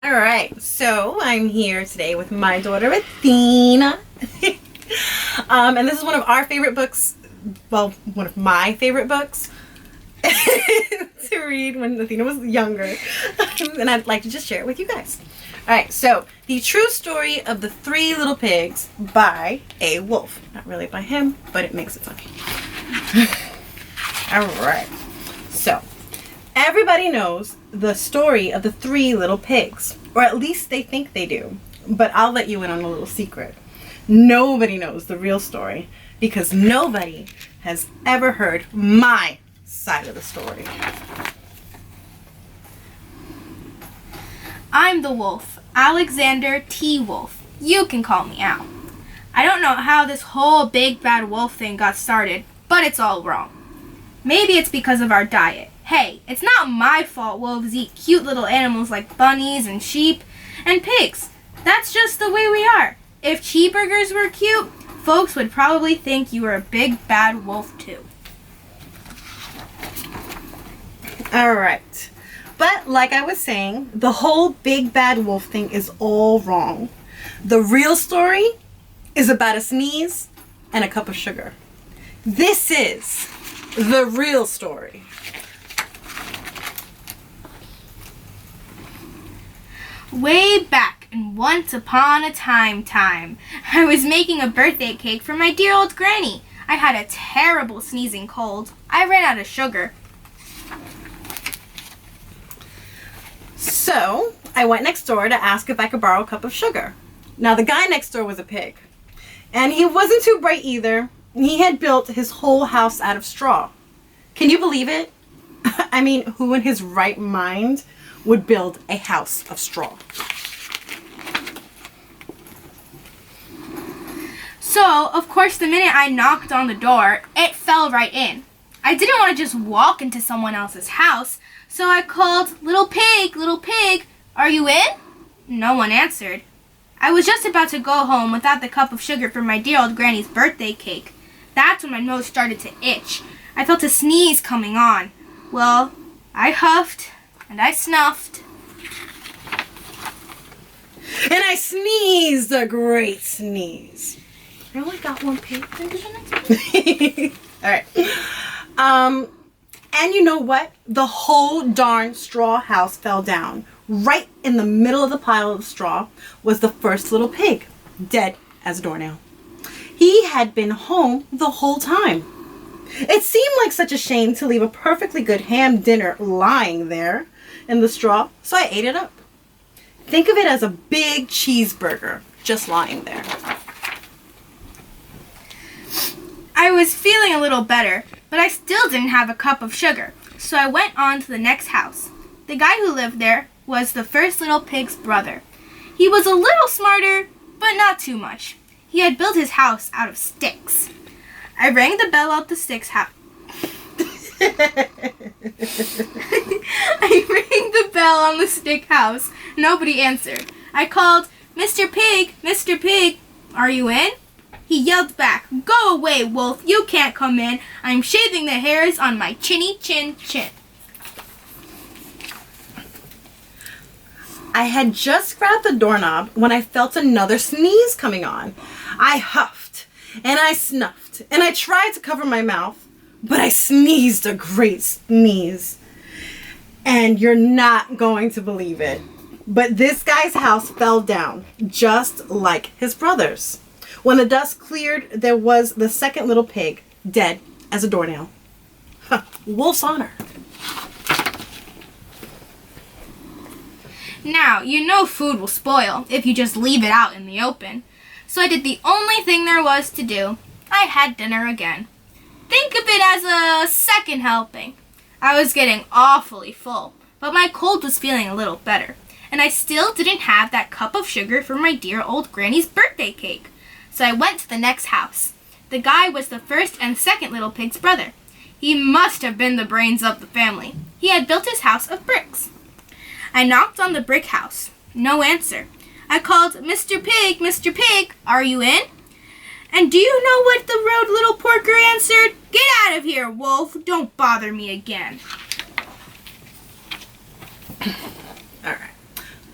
Alright, so I'm here today with my daughter Athena. And this is one of our favorite books, well, one of my favorite books to read when Athena was younger. And I'd like to just share it with you guys. Alright, so The True Story of the Three Little Pigs by A. Wolf. Not really by him, but it makes it funny. Alright, so everybody knows the story of the three little pigs, or at least they think they do. But I'll let you in on a little secret. Nobody knows the real story because nobody has ever heard my side of the story. I'm the wolf, Alexander T. Wolf. You can call me Al. I don't know how this whole big bad wolf thing got started, but it's all wrong. Maybe it's because of our diet. Hey, it's not my fault wolves eat cute little animals like bunnies and sheep and pigs. That's just the way we are. If cheeseburgers were cute, folks would probably think you were a big bad wolf too. Alright. But like I was saying, the whole big bad wolf thing is all wrong. The real story is about a sneeze and a cup of sugar. This is the real story. Way back and once upon a time, I was making a birthday cake for my dear old granny. I had a terrible sneezing cold. I ran out of sugar. So I went next door to ask if I could borrow a cup of sugar. Now the guy next door was a pig. And he wasn't too bright either. He had built his whole house out of straw. Can you believe it? I mean, who in his right mind would build a house of straw? So, of course, the minute I knocked on the door, it fell right in. I didn't want to just walk into someone else's house, so I called, little pig, are you in? No one answered. I was just about to go home without the cup of sugar for my dear old granny's birthday cake. That's when my nose started to itch. I felt a sneeze coming on. Well, I huffed and I snuffed. And I sneezed a great sneeze. I only got one pig. All right. And you know what? The whole darn straw house fell down. Right in the middle of the pile of straw was the first little pig, dead as a doornail. He had been home the whole time. It seemed like such a shame to leave a perfectly good ham dinner lying there in the straw, so I ate it up. Think of it as a big cheeseburger just lying there. I was feeling a little better, but I still didn't have a cup of sugar, so I went on to the next house. The guy who lived there was the first little pig's brother. He was a little smarter, but not too much. He had built his house out of sticks. I rang the bell out the sticks house. I rang the bell on the stick house. Nobody answered. I called, Mr. Pig, are you in? He yelled back, go away, wolf, you can't come in. I'm shaving the hairs on my chinny chin. I had just grabbed the doorknob when I felt another sneeze coming on. I huffed and I snuffed and I tried to cover my mouth, but I sneezed a great sneeze. And you're not going to believe it, but this guy's house fell down just like his brother's. When the dust cleared, there was the second little pig, dead as a doornail. Wolf's honor. Now, you know food will spoil if you just leave it out in the open. So I did the only thing there was to do. I had dinner again. Think of it as a second helping. I was getting awfully full, but my cold was feeling a little better. And I still didn't have that cup of sugar for my dear old granny's birthday cake. So I went to the next house. The guy was the first and second little pig's brother. He must have been the brains of the family. He had built his house of bricks. I knocked on the brick house. No answer. I called, Mr. Pig, are you in? And do you know what the road little porker answered? Get out of here, wolf. Don't bother me again. All right.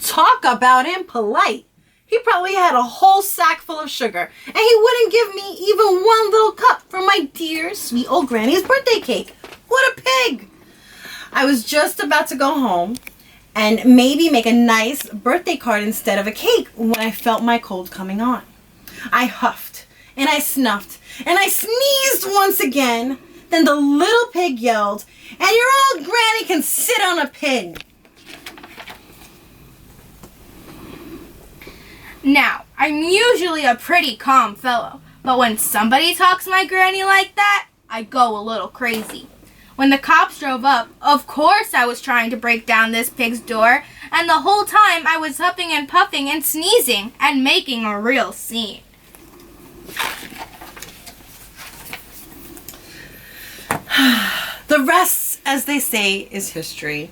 Talk about impolite. He probably had a whole sack full of sugar, and he wouldn't give me even one little cup from my dear, sweet old granny's birthday cake. What a pig! I was just about to go home and maybe make a nice birthday card instead of a cake when I felt my cold coming on. I huffed, and I snuffed, and I sneezed once again. Then the little pig yelled, "And your old granny can sit on a pin." Now, I'm usually a pretty calm fellow, but when somebody talks my granny like that, I go a little crazy. When the cops drove up, of course I was trying to break down this pig's door, and the whole time I was huffing and puffing and sneezing and making a real scene. The rest, as they say, is history.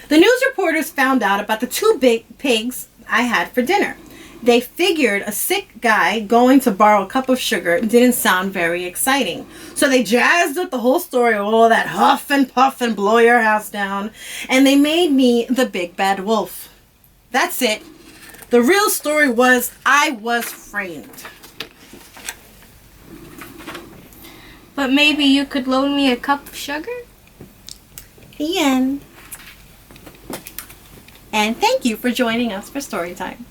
The news reporters found out about the two big pigs I had for dinner. They figured a sick guy going to borrow a cup of sugar didn't sound very exciting. So they jazzed up the whole story of all that huff and puff and blow your house down. And they made me the big bad wolf. That's it. The real story was I was framed. But maybe you could loan me a cup of sugar? The end. And thank you for joining us for story time.